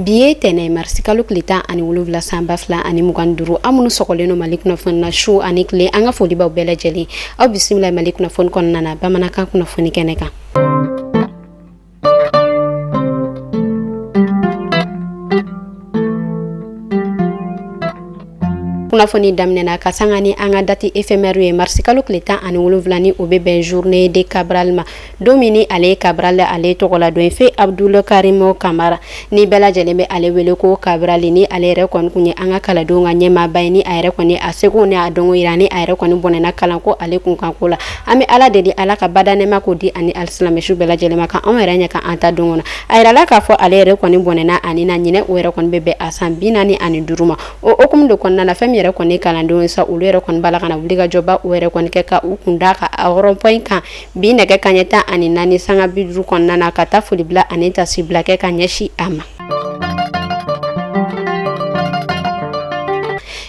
Biye tene marsi kalo kilita ani wolofila sanba fila ani mugan duru amunu sokoleno Mali kunnafoni na su ani kile an ka foli baw bɛɛ lajɛlen aw bisimila Mali kunnafoni kɔnɔna na bamanankan kunnafoni kɛnɛ kan. Kunnafoni daminɛna ka sanga ni an ka dati éphémère ye marsi kalo tile 10 ani 7 ni o bɛ bɛn journée de Cabral ma don min ni ale Cabral ale tɔgɔ la don fe Abdul Karim Kamara ni bɛɛ lajɛlen bɛ ale wele ko Cabral ni ale yɛrɛ kɔni kun ye an ka kalandenw ka ɲɛmaaba ye ni a yɛrɛ kɔni a seko ni a dɔnko yira ni a yɛrɛ kɔni bɔnɛna kalan ko ale kun kan ko la an bɛ Ala deli Ala ka badanɛma ko di ani alisilamɛsu bɛɛ lajɛlen ma ka anw yɛrɛ ɲɛ ka an ta don kɔnɔ a yirala k'a fɔ ale yɛrɛ kɔni bɔnɛna ani na ɲinɛ o yɛrɛ kɔni bɛ bɛn a san 45 ma o hukumu de kɔnɔna na fɛn min yɛrɛ kɔni kalandenw sa olu yɛrɛ kɔni bala kana wuli ka jɔba o yɛrɛ kɔni kɛ ka u kun da ka rond-point kan bi nɛgɛ kaɲɛ 14 sanga 50 kɔnɔna na ka taa foli bila ani tasi bila kɛ ka ɲɛsi a ma.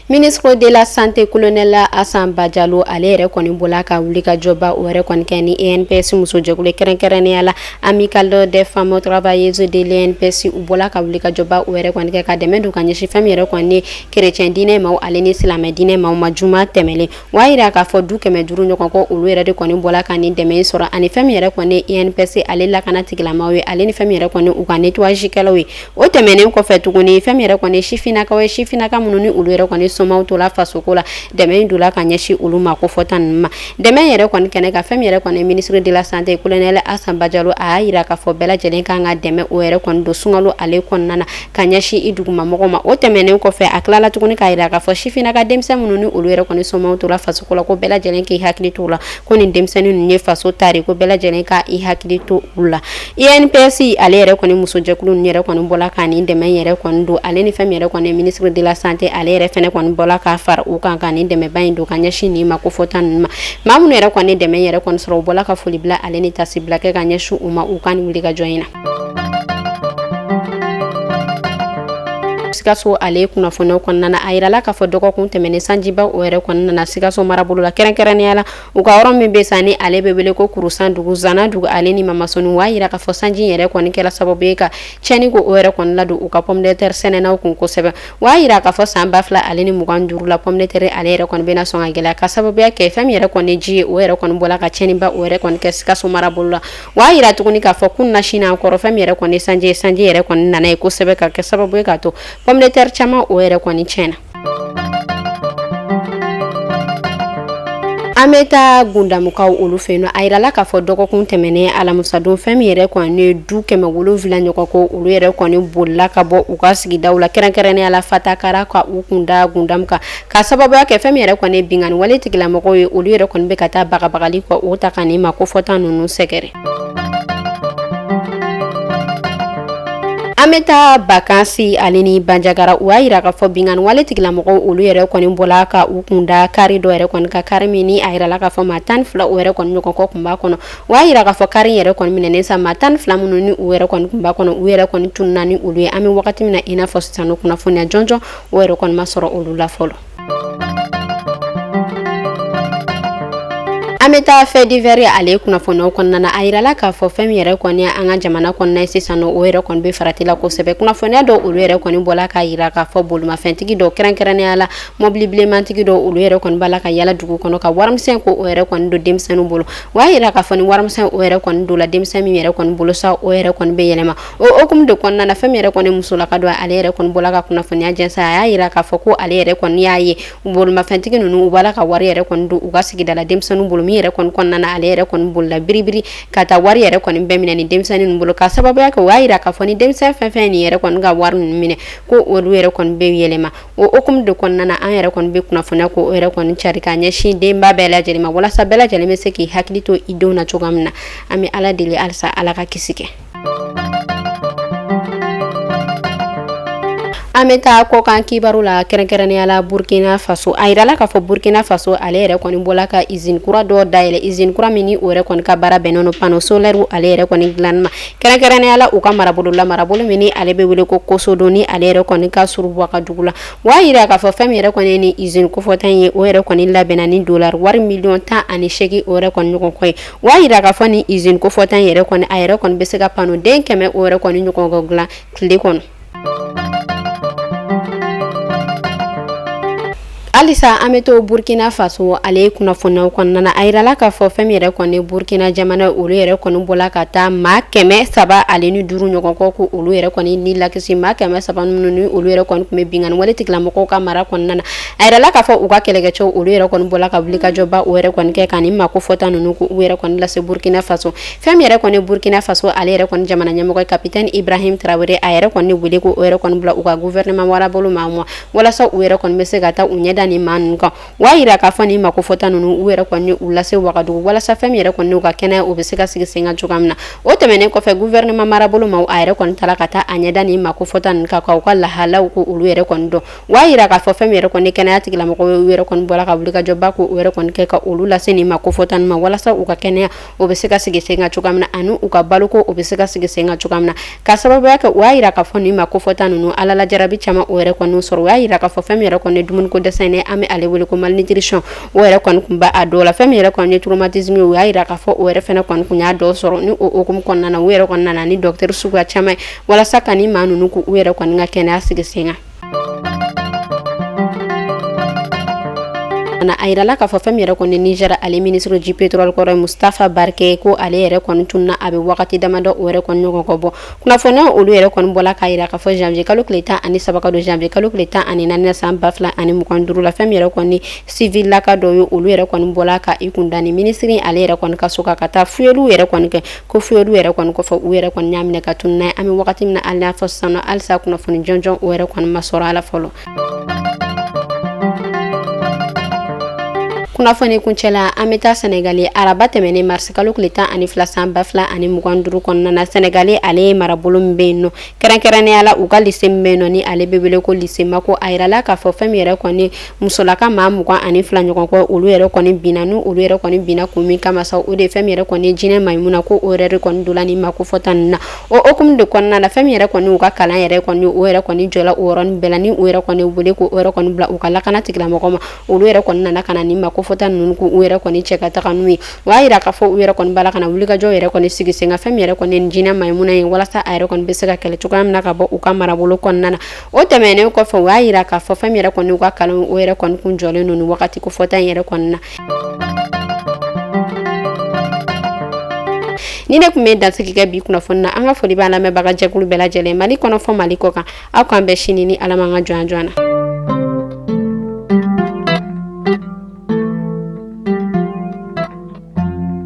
Ministre de la Santé colonel Hassan Badialo ale yɛrɛ kɔni bola ka wuli ka jɔba o yɛrɛ kɔni kɛ ni ENPS muso jɛkulu kɛrɛnkɛrɛnnenya la Amicale des femmes travailleuses de l'ENPS u bola ka wuli ka jɔba o yɛrɛ kɔni kɛ ka dɛmɛ don ka ɲɛsin fɛn min yɛrɛ kɔni chrétien diinɛ maaw ale ni silamɛ diinɛ maaw ma juma tɛmɛlen wa yira k'a fɔ du 500 ɲɔgɔn kɔ olu yɛrɛ de kɔni bola ka ni dɛmɛ sɔrɔ ani fɛn min yɛrɛ kɔni ENPS ale lakana tigilamaw ye ale ni fɛn min yɛrɛ kɔni u ka nettoyage kɛlaw ye o tɛmɛnen kɔfɛ tuguni fɛn min yɛrɛ kɔni sifinakaw ye sifinaka minnu ni olu yɛrɛ kɔni somaw to la fasoko la dɛmɛ dula ka ɲɛsi olu ma ko fɔta ninnu ma dɛmɛ yɛrɛ kɔni kɛnɛ ka fɛn yɛrɛ kɔni ministre de la santé colonel Hassan Badialo a yira k'a fɔ bɛɛ lajɛlen kan ka dɛmɛ o yɛrɛ kɔni do sungalo ale kɔnɔna na ka ɲɛsi i duguma mɔgɔ ma o tɛmɛnen kɔfɛ a tilala tuguni k'a yira k'a fɔ sifinaka denmisɛn minnu ni olu yɛrɛ kɔni somaw to la fasoko la ko bɛɛ lajɛlen k'i hakili to la ko nin denmisɛnnin ninnu ye faso tari ko bɛɛ lajɛlen ka i hakili to u la INPS ale yɛrɛ kɔni muso jɛkulu ninnu yɛrɛ kɔni bɔla ka nin dɛmɛ yɛrɛ kɔni do ale ni fɛn yɛrɛ kɔni ministre de la santé ale yɛrɛ fɛnɛ kɔni bɔla ka fara u kan ka nin dɛmɛba in do ka ɲɛsin nin ma ko fɔta ninnu ma maa minnu yɛrɛ kɔni dɛmɛ yɛrɛ kɔni sɔrɔ u bɔla ka foli bila ale ni tasi bila kɛ ka ɲɛsin u ma u ka nin wuli ka jɔ in na. Sikaso ale kunnafoniw kɔnɔna na a yirala k'a fɔ dɔgɔkun tɛmɛnen sanjiba o yɛrɛ kɔnɔna na Sikaso marabolo la kɛrɛnkɛrɛnnenya la u ka yɔrɔ min bɛ sa ni ale bɛ wele ko Kurusan dugu Zana dugu ale ni Mamasoni wa yira k'a fɔ sanji yɛrɛ kɔni kɛra sababu ye ka tiɲɛni ko o yɛrɛ kɔni la don u ka pomme de terre sɛnɛnaw kun kosɛbɛ wa yira k'a fɔ san 2000 ale ni 25 la pomme de terre ale yɛrɛ kɔni bɛna sɔn ka gɛlɛya ka sababuya kɛ fɛn min yɛrɛ kɔni ji ye o yɛrɛ kɔni bɔla ka tiɲɛniba o yɛrɛ kɔni kɛ Sikaso marabolo la wa yira tuguni k'a fɔ kun nasina kɔrɔ fɛn min yɛrɛ kɔni sanji yɛrɛ kɔni nana ye kosɛbɛ ka kɛ sababu ye ka to pomme de terre caman o yɛrɛ kɔni tiɲɛna. An bɛ taa Gundamukaw olu fɛ yen nɔ a yirala k'a fɔ dɔgɔkun tɛmɛnen alamisadon fɛn min yɛrɛ kɔni ye du 700 ɲɔgɔn kɔ olu yɛrɛ kɔni bolila ka bɔ u ka sigidaw la kɛrɛnkɛrɛnnenya la Fatakara ka u kun da Gundamuka ka sababuya kɛ fɛn min yɛrɛ kɔni bingani wale tigilamɔgɔw ye olu yɛrɛ kɔni bɛ ka taa bagabagali kɔ o ta ka nin ma ko fɔta ninnu sɛgɛrɛ. An bɛ taa Bakansi ale ni Banjagara u y'a yira k'a fɔ bingani wale tigilamɔgɔw olu yɛrɛ kɔni bɔla ka u kun da kari dɔ yɛrɛ kɔni ka kari min ni a yirala k'a fɔ maa 12 o yɛrɛ kɔni ɲɔgɔn kɔ kun b'a kɔnɔ u y'a yira k'a fɔ kari yɛrɛ kɔni minɛnen sa maa 12 minnu ni u yɛrɛ kɔni kun b'a kɔnɔ u yɛrɛ kɔni tununna ni olu ye an bɛ wagati min na i n'a fɔ sisan nɔ kunnafoniya jɔnjɔn o yɛrɛ kɔni ma sɔrɔ olu la fɔlɔ. An bɛ taa fait divers ale kunnafoniyaw kɔnɔna na a yirala k'a fɔ fɛn min yɛrɛ kɔni an ka jamana kɔnɔna ye sisan nɔ o yɛrɛ kɔni bɛ farati la kosɛbɛ kunnafoniya dɔw olu yɛrɛ kɔni bɔla k'a yira k'a fɔ bolimafɛntigi dɔw kɛrɛnkɛrɛnnenya la mobili bilemantigi dɔw olu yɛrɛ kɔni b'a la ka yala dugu kɔnɔ ka warimisɛn ko o yɛrɛ kɔni don denmisɛnninw bolo o y'a yira k'a fɔ ni warimisɛn o yɛrɛ kɔni don la denmisɛn min yɛrɛ kɔni bolo sa o yɛrɛ kɔni bɛ yɛlɛma o hukumu de kɔnɔna na fɛn min yɛrɛ kɔni musolaka dɔ ale yɛrɛ kɔni bɔla ka kunnafoniya jɛnsɛn a y'a yira k'a fɔ ko ale yɛrɛ kɔni y'a ye bolimafɛntigi ninnu u b'a la ka wari yɛrɛ kɔni don u ka sigida la denmisɛnninw bolo min yɛrɛ kɔni kɔnɔna na ale yɛrɛ kɔni bolila biribiri ka taa wari yɛrɛ kɔni bɛɛ minɛ ni denmisɛnnin ninnu bolo ka sababuya kɛ o y'a yira k'a fɔ ni denmisɛn fɛn fɛn nin yɛrɛ kɔni ka wari ninnu minɛ ko olu yɛrɛ kɔni bɛ yɛlɛma o hukumu de kɔnɔna na an yɛrɛ kɔni bɛ kunnafoniya ko o yɛrɛ kɔni cari k'a ɲɛsin denba bɛɛ lajɛlen ma walasa bɛɛ lajɛlen bɛ se k'i hakili to i denw na cogoya min na an bɛ Ala deli halisa Ala ka kisi kɛ. An bɛ taa kɔkan kibaru la kɛrɛnkɛrɛnnenya la Burkina Faso a yirala k'a fɔ Burkina Faso ale yɛrɛ kɔni bɔla ka usine kura dɔ dayɛlɛ usine kura min ni o yɛrɛ kɔni ka baara bɛnnen don panneau solaire ale yɛrɛ kɔni dilanni ma kɛrɛnkɛrɛnnenya la u ka marabolo la marabolo min ni ale bɛ wele ko Kosodon ni ale yɛrɛ kɔni ka surun Wagadugu la wa yira k'a fɔ fɛn min yɛrɛ kɔni ye ni usine kofɔta in ye o yɛrɛ kɔni labɛnna ni dollar wari miliyɔn 18 o yɛrɛ kɔni ɲɔgɔn kɔ ye wa yira k'a fɔ ni usine kofɔta in yɛrɛ kɔni a yɛrɛ kɔni bɛ se ka panneau den 100 o yɛrɛ kɔni ɲɔgɔn dilan tile kɔnɔ. Alisa ameto Burkina Faso ale kunnafoniyaw kɔnɔna a yirala k'a fɔ fɛn min yɛrɛ kɔni Burkina jamana olu yɛrɛ kɔni bɔla ka taa maa 305 ɲɔgɔn kɔ ko olu yɛrɛ kɔni ni lakisi maa 300 minnu ni olu yɛrɛ kɔni tun bɛ bingani wale tigilamɔgɔw ka mara kɔnɔna na a yirala k'a fɔ u ka kɛlɛkɛcɛw olu yɛrɛ kɔni bɔla ka wuli ka jɔba o yɛrɛ kɔni kɛ ka ni mako fɔta ninnu ko u yɛrɛ kɔni lase Burkina Faso fɛn min yɛrɛ kɔni Burkina Faso ale yɛrɛ kɔni jamana ɲɛmɔgɔ capitaine Ibrahim Traoré a yɛrɛ kɔni wele ko o yɛrɛ kɔni bila u ka gouvernement warabolo ma walasa u yɛrɛ kɔni bɛ se ka taa u ɲɛda ni maa ninnu kan wa yira k'a fɔ ni mako fɔta ninnu u yɛrɛ kɔni u lase Wagadugu walasa fɛn min yɛrɛ kɔni u ka kɛnɛya u bɛ se ka sigi sen kan cogoya min na o tɛmɛnen kɔfɛ gouvernement marabolo ma a yɛrɛ kɔni taara ka taa a ɲɛda ni mako fɔta ninnu kan k'u ka lahalaw ko olu yɛrɛ kɔni dɔn wa yira k'a fɔ fɛn min yɛrɛ kɔni kɛnɛya tigilamɔgɔw ye u yɛrɛ kɔni bɔra ka wuli ka jɔba ko u yɛrɛ kɔni kɛ ka olu lase ni mako fɔta ninnu ma walasa u ka kɛnɛya u bɛ se ka sigi sen kan cogoya min na ani u ka baloko u bɛ se ka sigi sen kan cogoya min na ka sababuya kɛ u y'a yira k'a fɔ ni mako fɔta ninnu ala lajarabi caman o yɛrɛ kɔni sɔrɔ u y'a yira k'a fɔ fɛn min yɛrɛ kɔni dumuniko dɛsɛ ne an bɛ ale wele ko malnutrition o yɛrɛ kɔni kun b'a dɔw la fɛn min yɛrɛ kɔni ye traumatisme o y'a yira k'a fɔ o yɛrɛ fɛnɛ kɔni kun y'a dɔw sɔrɔ ni o hukumu kɔnɔna na u yɛrɛ kɔni nana ni docteur suguya caman ye walasa ka ni maa ninnu ko u yɛrɛ kɔni ka kɛnɛya sigi sen kan a yirala k'a fɔ fɛn min yɛrɛ kɔni Niger ale ministre du pétrole kɔrɔ Mustafa Barke ko ale yɛrɛ kɔni tunna a bɛ wagati damadɔ o yɛrɛ kɔni ɲɔgɔn kɔ bɔ kunnafoniya olu yɛrɛ kɔni bɔla k'a yira k'a fɔ janvier kalo tile 13 ka don janvier kalo tile 14 san 2025 la fɛn min yɛrɛ kɔni civil laka dɔ ye olu yɛrɛ kɔni bɔla ka i kun da ni ministre ale yɛrɛ kɔni ka so ka taa fuyeliw yɛrɛ kɔni kɛ ko fuyeliw yɛrɛ kɔni kɔfɛ u yɛrɛ kɔni y'a minɛ ka tunun n'a ye an bɛ wagati min na hali n'a fɔ sisan halisa kunnafoni jɔnjɔn o yɛrɛ kɔni ma sɔrɔ a la fɔlɔ. kunnafoni kuncɛla an bɛ taa Senegal araba tɛmɛnen mars kalo tile 12 san 2025 kɔnɔna na Senegal ale ye marabolo min bɛ yen nɔ kɛrɛnkɛrɛnnenya la u ka lycée min bɛ yen nɔ ni ale bɛ wele ko lycée Mako a yirala k'a fɔ fɛn min yɛrɛ kɔni musolaka maa 22 ɲɔgɔn kɔ olu yɛrɛ kɔni binna n'u olu yɛrɛ kɔni binna kun min kama sa o de fɛn min yɛrɛ kɔni jinɛ Maimuna ko o yɛrɛ kɔni dola ni mako fɔta ninnu na o hukumu de kɔnɔna la fɛn min yɛrɛ kɔni u ka kalan yɛrɛ kɔni o yɛrɛ kɔni jɔla o yɔrɔnin bɛɛ la ni o yɛrɛ kɔni wele ko o yɛrɛ kɔni bila u ka lakana tigilamɔgɔ ma olu yɛrɛ kɔni nana ka na ni mako fɔta ninnu ko u yɛrɛ kɔni cɛ ka taga n'u ye o y'a yira k'a fɔ u yɛrɛ kɔni bala kana wuli ka jɔ yɛrɛ kɔni sigi sen kan fɛn min yɛrɛ kɔni jinɛ Maimuna ye walasa a yɛrɛ kɔni bɛ se ka kɛlɛ cogoya min na ka bɔ u ka marabolo kɔnɔna na o tɛmɛnen kɔfɛ o y'a yira k'a fɔ fɛn min yɛrɛ kɔni u ka kalan o yɛrɛ kɔni kun jɔlen don ni wagati ko fɔta in yɛrɛ kɔni na. Ni ne kun bɛ dansigi kɛ bi kunnafoni na an ka foli b'a lamɛnbaga jɛkulu bɛɛ lajɛlen Mali kɔnɔ fɔ Mali kɔ kan aw k'an bɛɛ sini ni Ala man ka jɔn na.